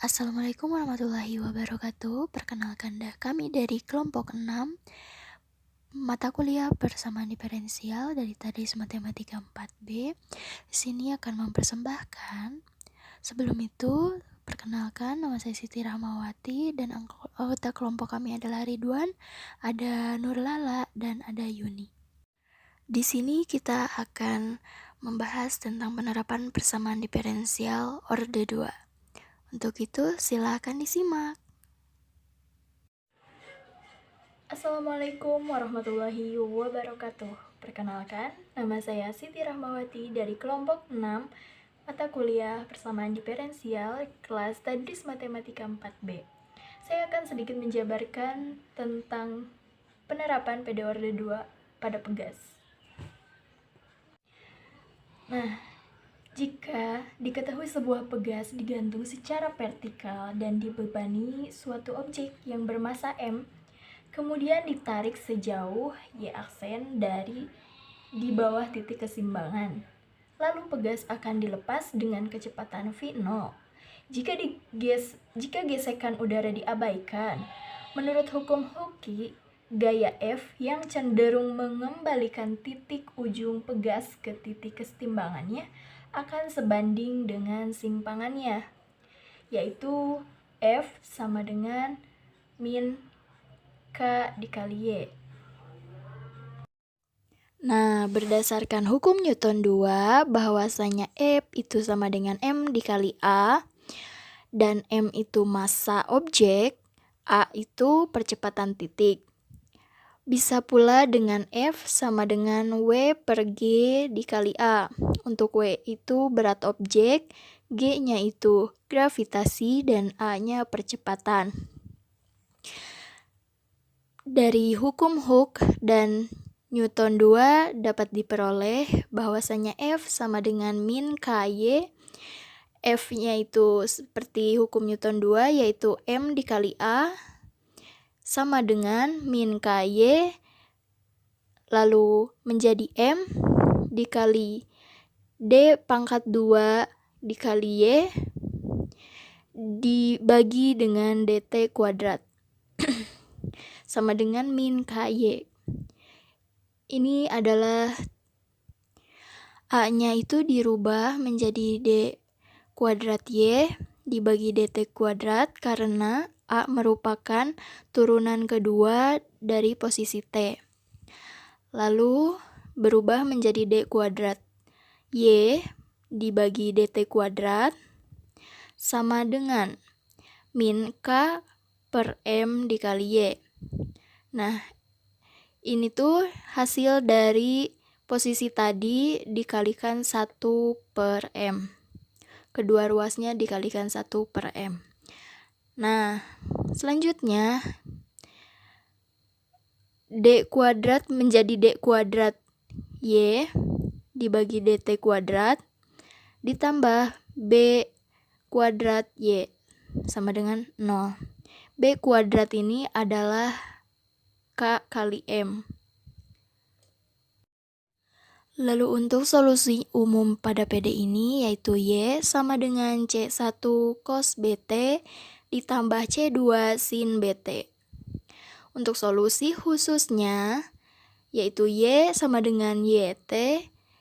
Assalamualaikum warahmatullahi wabarakatuh. Perkenalkan kami dari kelompok 6 mata kuliah persamaan diferensial dari Tadris Matematika 4B. Di sini akan mempersembahkan. Sebelum itu, perkenalkan nama saya Siti Rahmawati dan anggota kelompok kami adalah Ridwan, ada Nurlala dan ada Yuni. Di sini kita akan membahas tentang penerapan persamaan diferensial orde 2. Untuk itu, silakan disimak. Assalamualaikum warahmatullahi wabarakatuh. Perkenalkan, nama saya Siti Rahmawati dari kelompok 6 mata kuliah persamaan diferensial kelas Tadris Matematika 4B. Saya akan sedikit menjabarkan tentang penerapan PD Orde 2 pada pegas. Nah, jika diketahui sebuah pegas digantung secara vertikal dan dibebani suatu objek yang bermasa M, kemudian ditarik sejauh Y aksen dari di bawah titik keseimbangan. Lalu pegas akan dilepas dengan kecepatan V0. Jika gesekan udara diabaikan, menurut hukum Hooke, gaya F yang cenderung mengembalikan titik ujung pegas ke titik keseimbangannya akan sebanding dengan simpangannya, yaitu F sama dengan min K dikali Y. Nah, berdasarkan hukum Newton 2, bahwasanya F itu sama dengan M dikali A, dan M itu massa objek, A itu percepatan titik. Bisa pula dengan F sama dengan W per G dikali A. Untuk W itu berat objek, G-nya itu gravitasi, dan A-nya percepatan. Dari hukum Hooke dan Newton 2 dapat diperoleh bahwasanya F sama dengan min KY. F-nya itu seperti hukum Newton 2 yaitu M dikali A sama dengan min KY lalu menjadi M dikali D pangkat 2 dikali Y dibagi dengan DT kuadrat sama dengan min KY. Ini adalah A-nya itu dirubah menjadi D kuadrat Y dibagi DT kuadrat karena A merupakan turunan kedua dari posisi T. Lalu berubah menjadi D kuadrat Y dibagi DT kuadrat sama dengan min K per M dikali Y. Nah, ini tuh hasil dari posisi tadi dikalikan 1 per M. Kedua ruasnya dikalikan 1 per M. Nah, selanjutnya D kuadrat menjadi D kuadrat Y dibagi DT kuadrat ditambah B kuadrat Y sama dengan 0. B kuadrat ini adalah K kali M. Lalu untuk solusi umum pada PD ini yaitu Y sama dengan C1 cos BT ditambah C2 sin BT. Untuk solusi khususnya yaitu Y sama dengan YT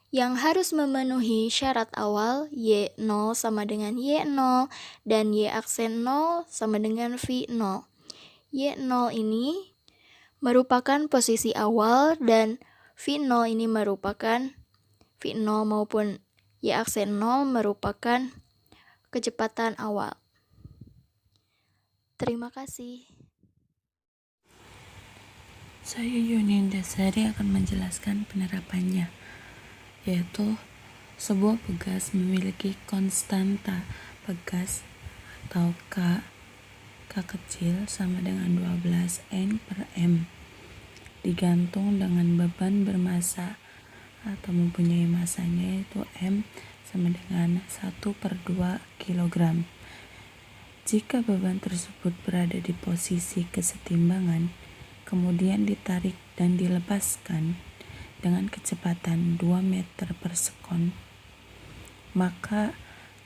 yang harus memenuhi syarat awal Y0 sama dengan Y0 dan Y aksen 0 sama dengan V0. Y0 ini merupakan posisi awal dan V0 ini merupakan V0 maupun Y aksen 0 merupakan kecepatan awal. Terima kasih. Saya Yunin Dasari akan menjelaskan penerapannya, yaitu sebuah pegas memiliki konstanta pegas atau K kecil sama dengan 12 N per M, digantung dengan beban bermassa atau mempunyai masanya yaitu M sama dengan 1 per 2 kg. Jika beban tersebut berada di posisi kesetimbangan, kemudian ditarik dan dilepaskan dengan kecepatan 2 meter per sekon, maka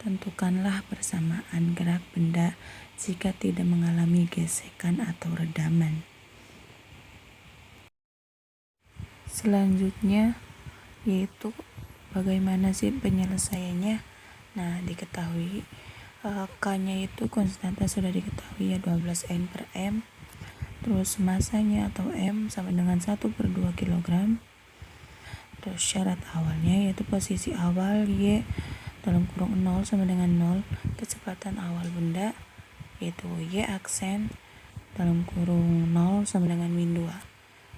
tentukanlah persamaan gerak benda jika tidak mengalami gesekan atau redaman. Selanjutnya yaitu bagaimana sih penyelesaiannya. Nah, diketahui K-nya itu konstanta sudah diketahui ya 12 N per M. Terus masanya atau M sama dengan 1/2 kg. Terus syarat awalnya yaitu posisi awal Y dalam kurung 0 sama dengan 0, kecepatan awal benda yaitu Y aksen dalam kurung 0 sama dengan min 2.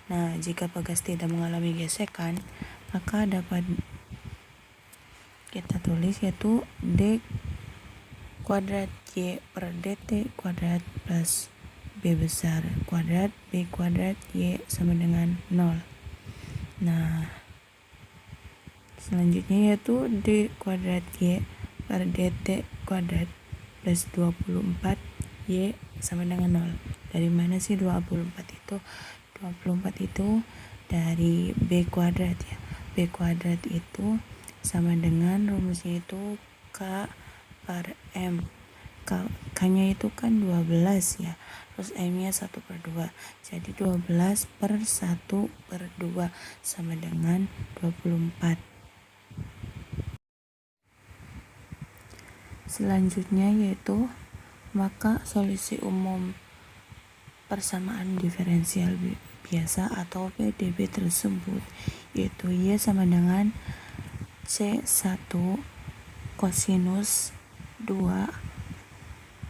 Nah, jika pegas tidak mengalami gesekan, maka dapat kita tulis yaitu D kuadrat Y per dt kuadrat plus B besar kuadrat B kuadrat Y sama dengan 0. Nah, selanjutnya yaitu D kuadrat Y per dt kuadrat plus 24 Y sama dengan 0. Dari mana sih 24 itu? 24 itu dari B kuadrat ya. B kuadrat itu sama dengan rumusnya itu K per M. K-nya itu kan 12 ya. Terus M-nya 1/2. Jadi 12 per 1/2 sama dengan 24. Selanjutnya yaitu maka solusi umum persamaan diferensial biasa atau PDB tersebut yaitu Y sama dengan C1 kosinus 2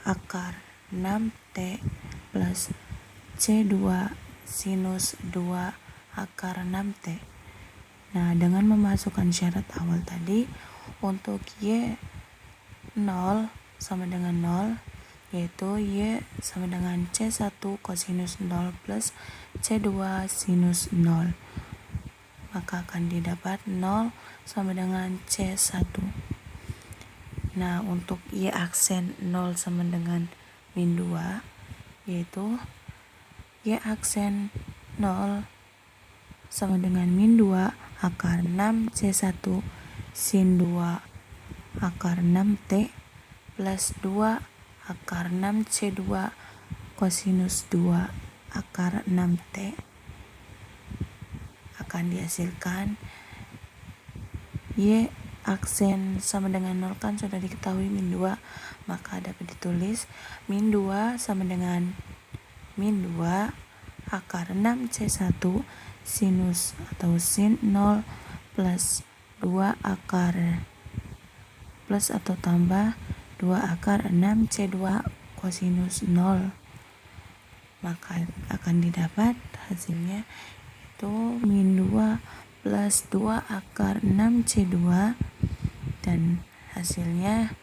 akar 6T plus C2 sinus 2 akar 6T. Nah, dengan memasukkan syarat awal tadi, untuk Y 0 sama dengan 0, yaitu Y sama dengan C1 kosinus 0 plus C2 sinus 0. Maka akan didapat 0 sama dengan C1. Nah, untuk Y aksen 0 sama dengan min 2, yaitu Y aksen 0 sama dengan min 2 akar 6 C1 sin 2 akar 6T plus 2 akar 6 C2 kosinus 2 akar 6T akan dihasilkan Y aksen sama dengan 0 kan sudah diketahui min 2, maka dapat ditulis min 2 sama dengan min 2 akar 6 C1 sinus atau sin 0 plus 2 akar plus atau tambah 2 akar 6 C2 kosinus 0. Maka akan didapat hasilnya itu min 2 plus 2 akar 6 C2 dan hasilnya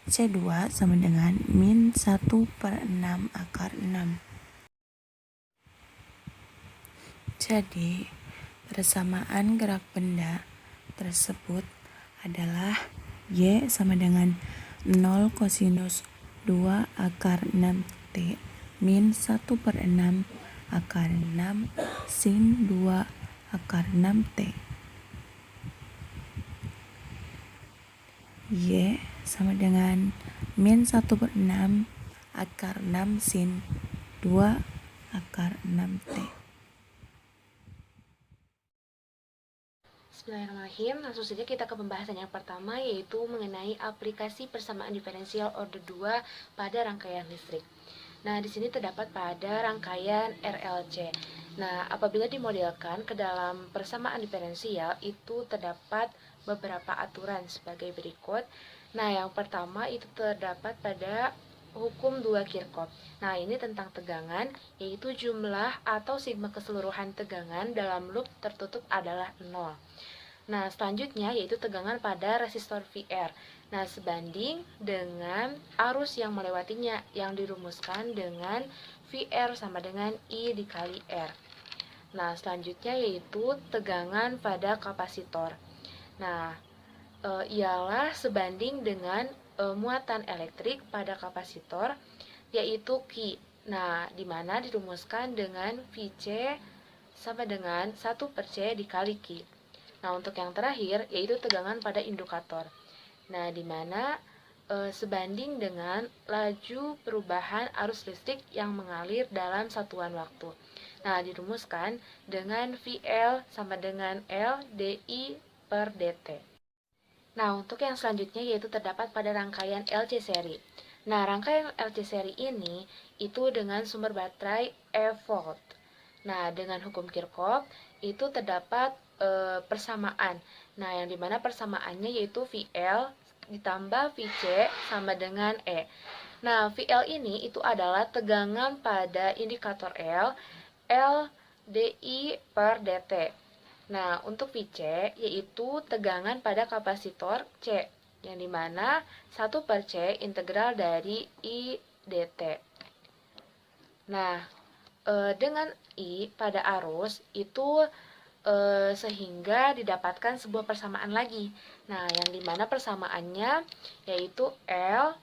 C2 sama dengan min 1/6 akar 6. Jadi, persamaan gerak benda tersebut adalah Y sama dengan 0 kosinus 2 akar 6T min 1/6 akar 6 sin 2 akar 6T. Y sama dengan min 1/6 akar 6 sin 2 akar 6T. Bismillahirrahmanirrahim. Langsung saja kita ke pembahasan yang pertama, yaitu mengenai aplikasi persamaan diferensial order 2 pada rangkaian listrik. Nah, di sini terdapat pada rangkaian RLC. Nah, apabila dimodelkan ke dalam persamaan diferensial, itu terdapat beberapa aturan sebagai berikut. Nah, yang pertama itu terdapat pada hukum 2 Kirchhoff. Nah, ini tentang tegangan, yaitu jumlah atau sigma keseluruhan tegangan dalam loop tertutup adalah 0. Nah, selanjutnya yaitu tegangan pada resistor VR. Nah, sebanding dengan arus yang melewatinya yang dirumuskan dengan VR sama dengan I dikali R. Nah, selanjutnya yaitu tegangan pada kapasitor. Nah, ialah sebanding dengan muatan elektrik pada kapasitor, yaitu Q. Nah, di mana dirumuskan dengan VC sama dengan 1/C dikali Q. Nah, untuk yang terakhir yaitu tegangan pada indukator. Nah, di mana sebanding dengan laju perubahan arus listrik yang mengalir dalam satuan waktu. Nah, dirumuskan dengan VL sama dengan L dI per dt. Nah, untuk yang selanjutnya yaitu terdapat pada rangkaian LC seri. Nah, rangkaian LC seri ini itu dengan sumber baterai E volt. Nah, dengan hukum Kirchhoff itu terdapat persamaan. Nah, yang dimana persamaannya yaitu VL ditambah VC sama dengan E. Nah, VL ini itu adalah tegangan pada indikator L dI per dt. Nah, untuk VC yaitu tegangan pada kapasitor C, yang dimana 1 per C integral dari I dt. Nah, dengan I pada arus itu sehingga didapatkan sebuah persamaan lagi. Nah, yang dimana persamaannya yaitu L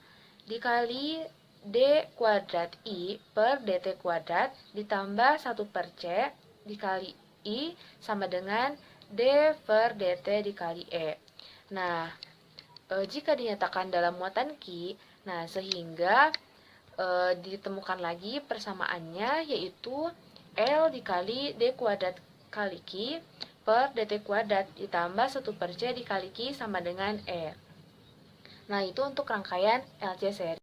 dikali D kuadrat I per dt kuadrat ditambah 1 per C dikali I sama dengan D per dt dikali E. Nah, jika dinyatakan dalam muatan Q, nah sehingga ditemukan lagi persamaannya yaitu L dikali D kuadrat kali Q per dt kuadrat ditambah 1 per C dikali Q sama dengan E. Nah, itu untuk rangkaian LC seri.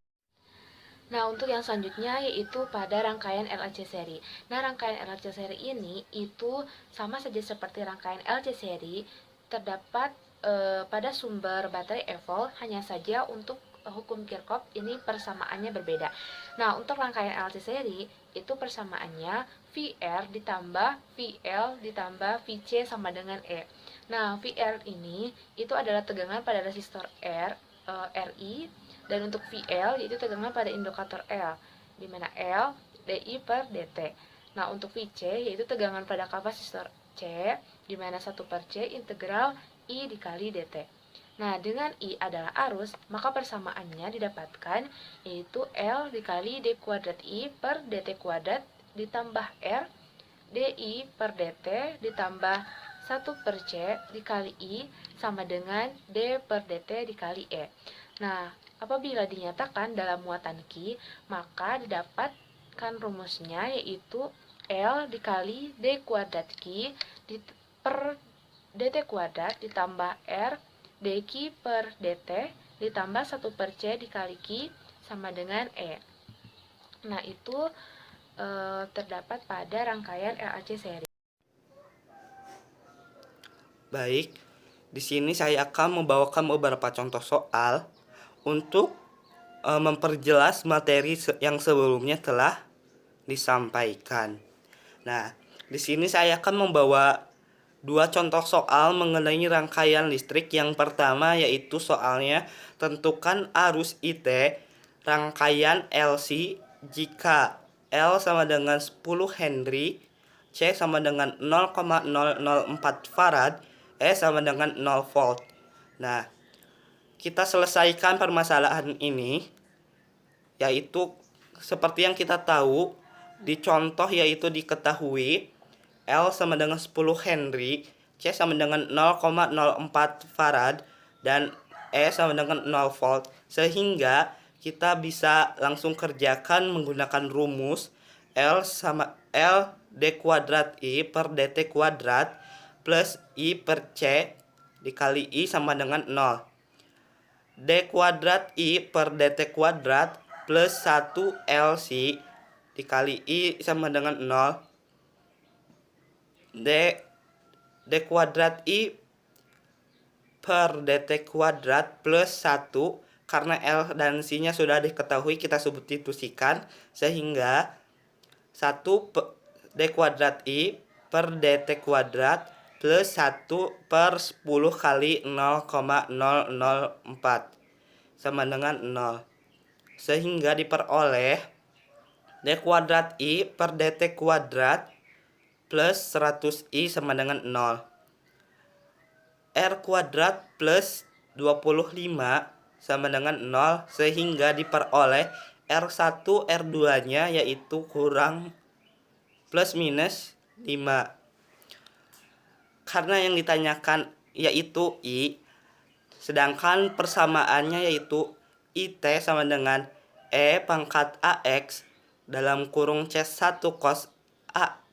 Nah, untuk yang selanjutnya yaitu pada rangkaian LC seri. Nah, rangkaian LC seri ini itu sama saja seperti rangkaian LC seri, terdapat pada sumber baterai E volt, hanya saja untuk hukum Kirchhoff ini persamaannya berbeda. Nah, untuk rangkaian LC seri itu persamaannya VR ditambah VL ditambah VC sama dengan E. Nah, VR ini itu adalah tegangan pada resistor RI, dan untuk VL yaitu tegangan pada indikator L, di mana L dI per dt. Nah, untuk VC yaitu tegangan pada kapasitor C, di mana 1 per C integral I dikali dt. Nah, dengan I adalah arus, maka persamaannya didapatkan yaitu L dikali D kuadrat I per dt kuadrat ditambah R dI per dt ditambah 1 per C dikali I sama dengan D per dt dikali E. Nah, apabila dinyatakan dalam muatan Q, maka didapatkan rumusnya yaitu L dikali D kuadrat Q per dt kuadrat ditambah R dQ per dt ditambah 1 per C dikali Q sama dengan E. Nah, itu terdapat pada rangkaian LC seri. Baik, di sini saya akan membawakan beberapa contoh soal untuk memperjelas materi yang sebelumnya telah disampaikan. Nah, di sini saya akan membawa dua contoh soal mengenai rangkaian listrik. Yang pertama yaitu soalnya tentukan arus IT rangkaian LC jika L sama dengan 10 Henry, C sama dengan 0,004 Farad, E sama dengan 0 volt. Nah, kita selesaikan permasalahan ini, yaitu seperti yang kita tahu di contoh yaitu diketahui L sama dengan 10 Henry, C sama dengan 0,04 Farad, dan E sama dengan 0 volt. Sehingga kita bisa langsung kerjakan menggunakan rumus L sama L D kuadrat I per dt kuadrat plus I per C dikali I sama dengan 0. D kuadrat I per dt kuadrat plus 1 LC dikali I sama dengan 0. D kuadrat I per dt kuadrat plus 1, karena L dan C-nya sudah diketahui, kita substitusikan sehingga 1 D kuadrat I per dt kuadrat plus 1 per 10 kali 0,004 sama dengan 0. Sehingga diperoleh D kuadrat I per dt kuadrat plus 100I sama dengan 0. R kuadrat plus 25 sama dengan 0, sehingga diperoleh R1 R2 nya yaitu kurang plus minus 5. Karena yang ditanyakan yaitu I, sedangkan persamaannya yaitu IT sama dengan E pangkat AX dalam kurung C1 cos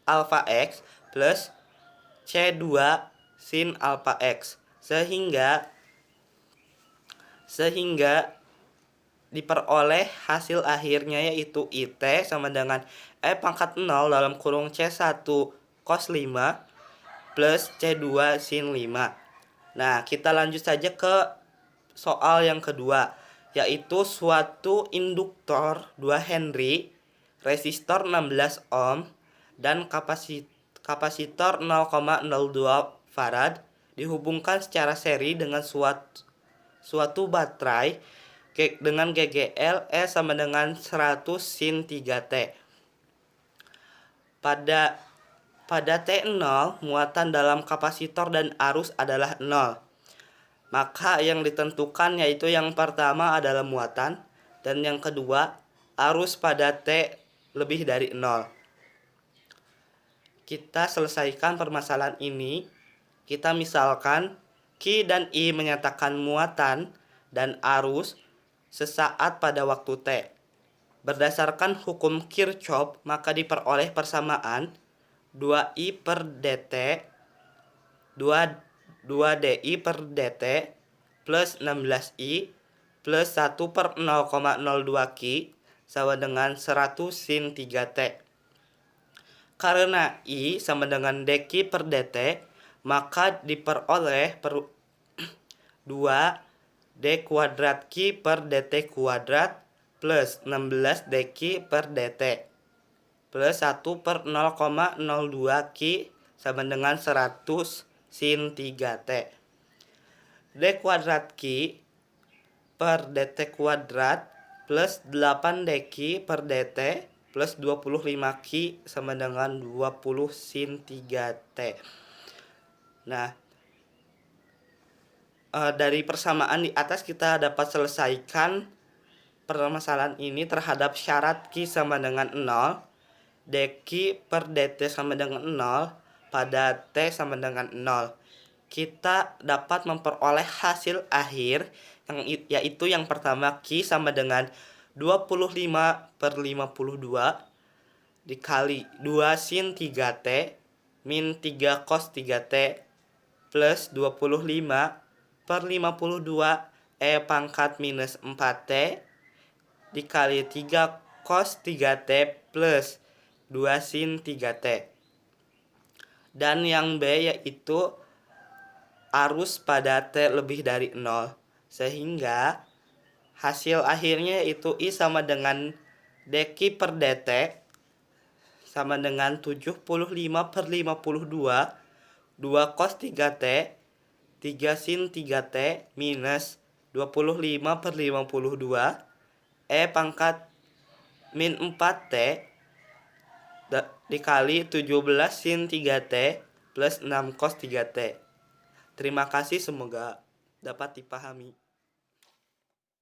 alpha X plus C2 sin alpha X. Sehingga diperoleh hasil akhirnya yaitu IT sama dengan E pangkat 0 dalam kurung C1 cos 5 plus C2 sin 5. Nah, kita lanjut saja ke soal yang kedua, yaitu suatu induktor 2 Henry, resistor 16 ohm, dan kapasitor 0,02 farad dihubungkan secara seri dengan suatu baterai dengan GGL E sama dengan 100 sin 3T. Pada T0, muatan dalam kapasitor dan arus adalah 0. Maka yang ditentukan yaitu yang pertama adalah muatan dan yang kedua arus pada T lebih dari 0. Kita selesaikan permasalahan ini. Kita misalkan Q dan I menyatakan muatan dan arus sesaat pada waktu T. Berdasarkan hukum Kirchhoff, maka diperoleh persamaan 2I per dt 2DI per dt plus 16I plus 1 per 0,02 Q sama dengan 100 sin 3T. Karena I sama dengan dq per dt, maka diperoleh 2 d kuadrat Q per dt kuadrat plus 16 dq per dt plus 1 per 0,02 Q sama dengan 100 sin 3T. D kuadrat Q per dt kuadrat plus 8 dq per dt plus 25 Q sama dengan 20 sin 3T. Nah, dari persamaan di atas kita dapat selesaikan permasalahan ini terhadap syarat Q sama dengan 0, dq per dt sama dengan 0, pada T sama dengan 0. Kita dapat memperoleh hasil akhir yaitu yang pertama Q sama dengan 25 per 52 dikali 2 sin 3T min 3 cos 3T plus 25 per 52 E pangkat minus 4T dikali 3 cos 3T plus 2 sin 3T. Dan yang B yaitu arus pada T lebih dari 0. Sehingga hasil akhirnya yaitu I sama dengan dq per dt sama dengan 75 per 52 2 cos 3T 3 sin 3T minus 25 per 52 E pangkat min 4T dikali 17 sin 3T plus 6 cos 3T. Terima kasih, semoga dapat dipahami.